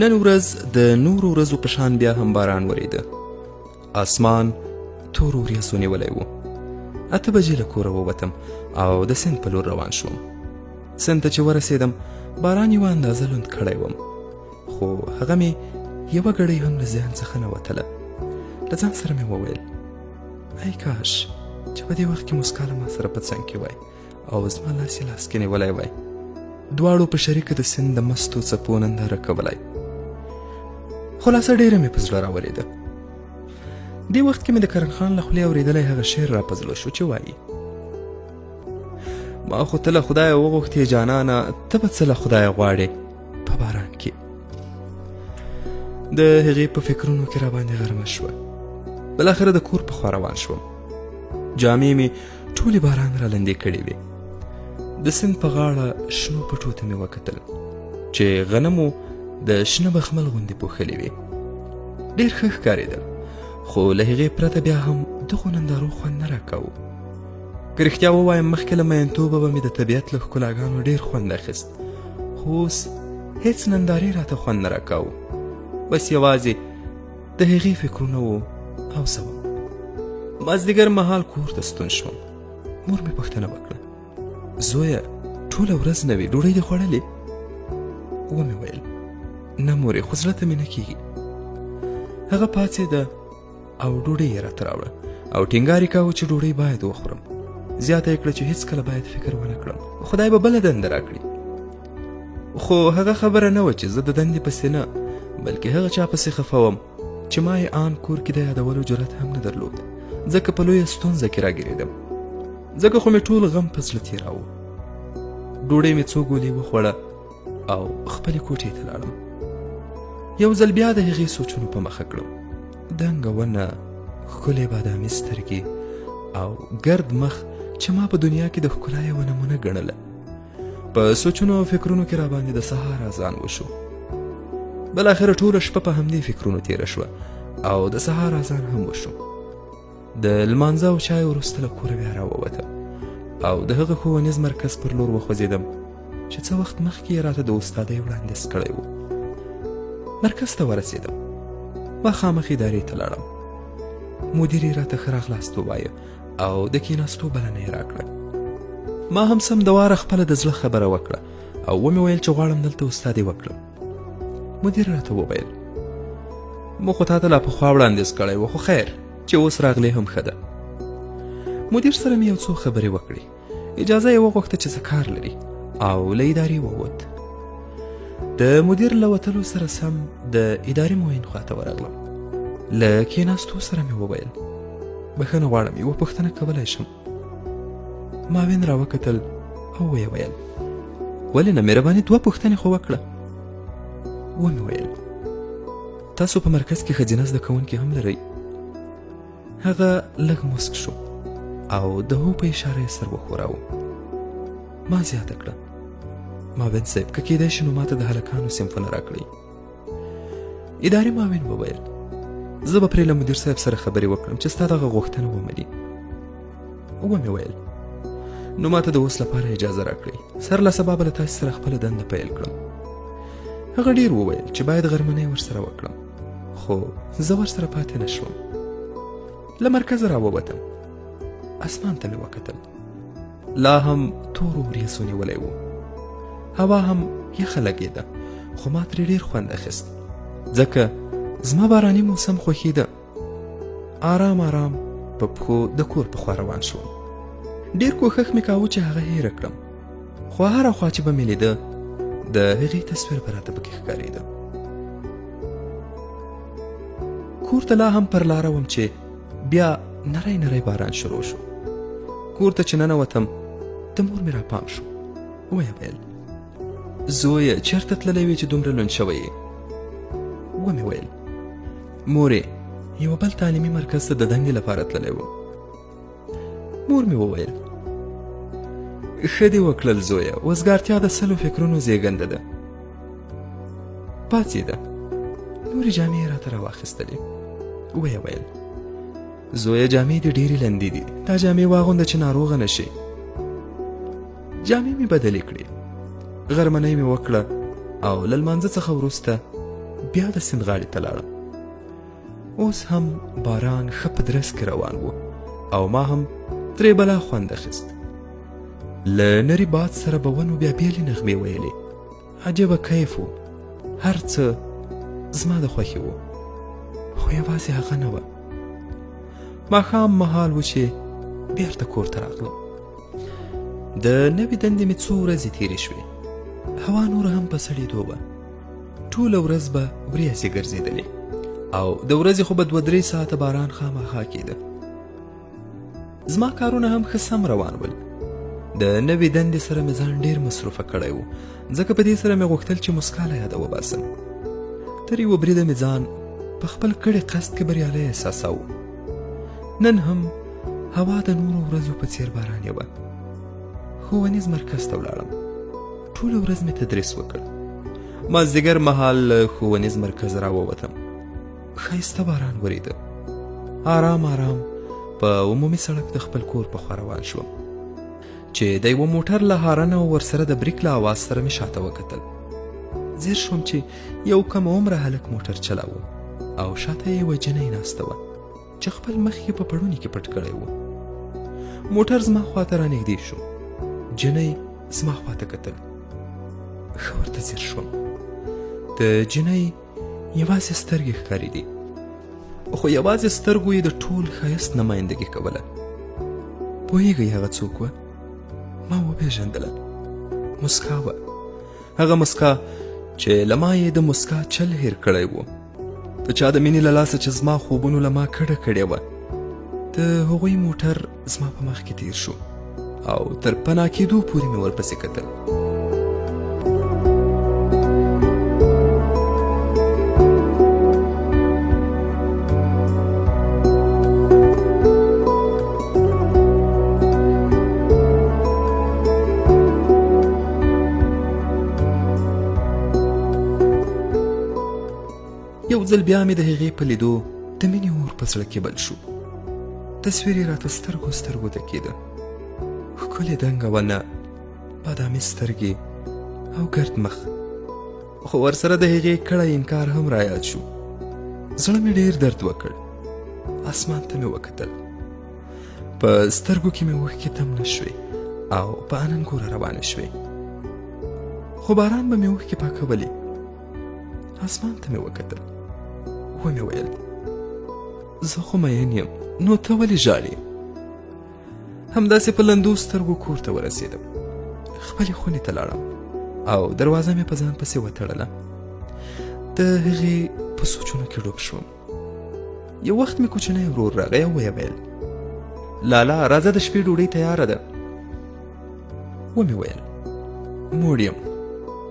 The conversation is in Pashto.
نن ورځ د نورو ورځو په شان بیا هم باران وریده. اسمان تور وریځو نیولی و. 8 بجې له کوره ووتم او د سیند په لور روان شوم. سیند ته چې ورسېدم باران یوه اندازه لوند کړی وم، خو هغه مې یوه ګړۍ هم له ذهن څخه نه وتله. له ځان سره مې وویل ای کاش چې په دې وخت کې موسکا له ما سره په څنګ کې وای او زما لاس یې لاس کې نیولی وای، دواړو په شریکه د سیند د مستو څپو ننداره کولی. خلاصه ډېره مې په زړه راورېده. دې وخت کې مې د کرن خان له خولې اورېدلی هغه شعر را په زړه شو چې وایي ما خو ته له خدایه وغوښتې جانانه، ته به څه له خدایه غواړې په باران کې. د هغې په فکرونو کې راباندې غرمه شوه. بالاخره د کور په خوا روان شوم. جامې مې ټولې باران را لندې کړې وې. د سیند په غاړه شنو پټو ته مې وکتل چې غنمو د شنه بخمل غوندې پوښلې وې. ډېر ښه ښکارېدل، خو له هغې پرته بیا هم دغو نندارو خوند نه راکاوه. که رښتیا ووایم مخکې له مینتوبه به مې د طبیعت له ښکلاګانو ډېر خوند اخیست، خو اوس هېڅ نندارې راته خوند نه راکاوه. بس یوازې د هغې فکرونه وو او زه وم. مازدیګر مهال کور ته ستون شوم. مور مې پوښتنه وکړه زویه ټوله ورځ نه وې، ډوډۍ دې خوړلې؟ ومې ویل نه مورې، خو زړه ته مې نه کېږي. هغه پاڅېده او ډوډۍ یې راته راوړه او ټینګار یې کاوه چې ډوډۍ باید وخورم. زیاته یې کړه چې هېڅکله باید فکر ونه کړم، خدای به بله دنده راکړي. خو هغه خبره نه وه چې زه د دندې پسې نه، بلکې هغه چا پسې خفه وم چې ما یې آن کور کې د یادولو جرأت هم نه درلود، ځکه په لویه ستونزه کې راګیرېدم. ځکه خو مې ټول غم په زړه تېراوه. ډوډۍ مې څو ګولې وخوړه او خپلې کوټې ته لاړم. یو ځل بیا د هغې سوچونو په مخه کړم. دنګه ونه، ښکلې بادامي سترګې او ګرد مخ چې ما په دنیا کې د ښکلا یوه نمونه ګڼله. په سوچونو او فکرونو کې راباندې د سهار اذان وشو. بالاخره ټوله شپه په همدې فکرونو تېره شوه او د سهار اذان هم وشو. د لمانځه او چای وروسته له کوره بیا راووتم او د هغه ښوونیز مرکز پر لور وخوځېدم چې څه وخت مخکې یې راته د استادۍ وړاندیز کړی و. مرکز ته ورسېدم. مخامخ ادارې ته لاړم. مدیر یې راته ښه راغلاست ووایه او د کېناستو بلنه یې راکړه. ما هم سم د واره خپله د زړه خبره وکړه او ومې ویل چې غواړم دلته استادي وکړم. مدیر راته وویل مو خو تا ته لا پخوا وړاندیز کړی و، خو خیر چې اوس راغلې هم ښه ده. مدیر سره مې یو څو خبرې وکړې. اجازه یې وغوښته چې څه کار لري او له ادارې ووت. د مدیر له وتلو سره سم د ادارې معین خواته ورغلم. له کېناستو سره مې وویل بښنه غواړم، یوه پوښتنه کولی شم؟ معاون راوکتل او ویې ویل ولې نه، مهرباني 2 پوښتنې خو وکړه. ومې ویل تاسو په مرکز کې ښځینه زده کوونکي هم لرئ؟ هغه لږ مسک شو او د هو په اشاره یې سر وښوراوه. ما زیاته کړه معاون صاحب که کېدای شي نو ماته د هلکانو صنفونه راکړئ. ادارې معاون وویل زه به پرې له مدیر صاحب سره خبرې وکړم چې ستا دغه غوښتنه ومني. ومې ویل نو ماته د اوس لپاره اجازه راکړئ، سر له سبا به له تاسې سره خپله دنده پیل کړم. هغه ډېر وویل چې باید غرمنۍ ورسره وکړم، خو زه ورسره پاتې نه شوم. له مرکزه راووتم. اسمان ته مې وکتل. لا هم تورو وریځو نیولی و. هوا هم یخه لګېده، خو ما ترې ډېر خوند اخیست، ځکه زما باراني موسم خوښېده. آرام آرام په پښو د کور په خوا روان شوم. ډېر کوښښ مې کاوه چې هغه هېره کړم، خو هره خوا چې به مې لیده د هغې تصویر به راته پکې ښکارېده. کور ته لا هم پر لاره وم چې بیا نری نری باران شروع شو. کور ته چې ننوتم د مور مې راپام شو. ویې ویل زویه چېرته تللی وې چې دومره لوند شوی یې؟ ومې ویل مورې یوه بل تعلیمي مرکز ته د دندې لپاره تللی وم. مور مې وویل ښه دې وکړل زویه، وزګارتیا د 100 فکرونو زیږنده ده. پاڅېده. نورې جامې یې راته راواخیستلې. ویې ویل زویه جامې دې ډېرې لندې دي، دا جامې واغونده چې ناروغه نه شي. جامې مې بدلې کړې. غرمنۍ مې وکړه او له لمانځه څخه وروسته بیا د سیند غاړې ته لاړم. اوس هم باران ښه په درس کې روان و او ما هم ترې بلا خوند اخیست. له نري باد سره به ونو بیا بیلې نغمې ویلې. عجیبه کیف و. هر څه زما د خوښې و، خو یوازې هغه نه وه. ماښام مهال و چې بیرته کور ته راغلم. د نوې دندې مې څو ورځې تېرې شوې. هوا نوره هم په سړېدو وه. ټوله ورځ به وریځې ګرځېدلې او د ورځې خو به 2-3 ساعته باران خامخا کېده. زما کارونه هم ښه سم روان ول. د نوې دندې سره مې ځان ډېر مصروفه کړی و، ځکه په دې سره مې غوښتل چې موسکا له یاده وباسم. تر یوه بریده مې ځان په خپل کړي قصد کې بریالی احساساوه. نن هم هوا د نورو ورځو په څېر باراني وه. ښوونیز مرکز ته ولاړم. ټوله ورځ مې تدریس وکړ. مازدیګر مهال له ښوونیز مرکز راووتم. ښایسته باران وریده. آرام آرام په عمومي سړک د خپل کور په خوا روان شوم چې د یوه موټر له هارن او ورسره د بریک له اواز سره مې شاته وکتل. ځیر شوم چې یو کم عمره هلک موټر چلاوه او شاته یې یوه جنۍ ناسته وه چې خپل مخ یې په پړوني کې پټ کړی و. موټر زما خواته رانږدې شو. جنۍ زما خواته کتل. ښه ورته ځیر شوم. د جنۍ یوازې سترګې ښکارېدې، خو یوازې سترګو یې د ټول ښایست نمایندګي کوله. پوهېږئ هغه څوک وه؟ ما وپېژندله. مسکا وه. هغه مسکا چې له ما یې د مسکا چل هیر کړی و. د چا د مینې له لاسه چې زما خوبونو له ما کډه کړې وه. د هغوی موټر زما په مخ کې تیر شو او تر پناه کېدو پورې مې ورپسې کتل. یو ځل بیا مې د هغې په لیدو د مینې اور په زړه کې بل شو. تصویر یې راته سترګو سترګو ته کېده. ښکلې دنګه ونه، بادامي سترګې او ګرد مخ، خو ورسره د هغې کړی انکار هم رایاد شو. زړه مې ډېر درد وکړ. اسمان ته مې وکتل. په سترګو کې مې اوښکې تم نه شوې او په اننګوره روانې شوې. خو باران به مې اوښکې پاکولې. اسمان ته مې وکتل. ومې ویل زه خو مین یم، نو ته ولې ژاړې؟ همداسې په لندو سترګو کور ته ورسېدم. خپلې خونې ته لاړم او دروازه مې په ځان پسې وتړله. د هغې په سوچونو کې ډوب شوم. یو وخت مې کوچنی ورور راغی او ویې ویل لالا راځه د شپې ډوډۍ تیاره ده. ومې ویل موړ یم،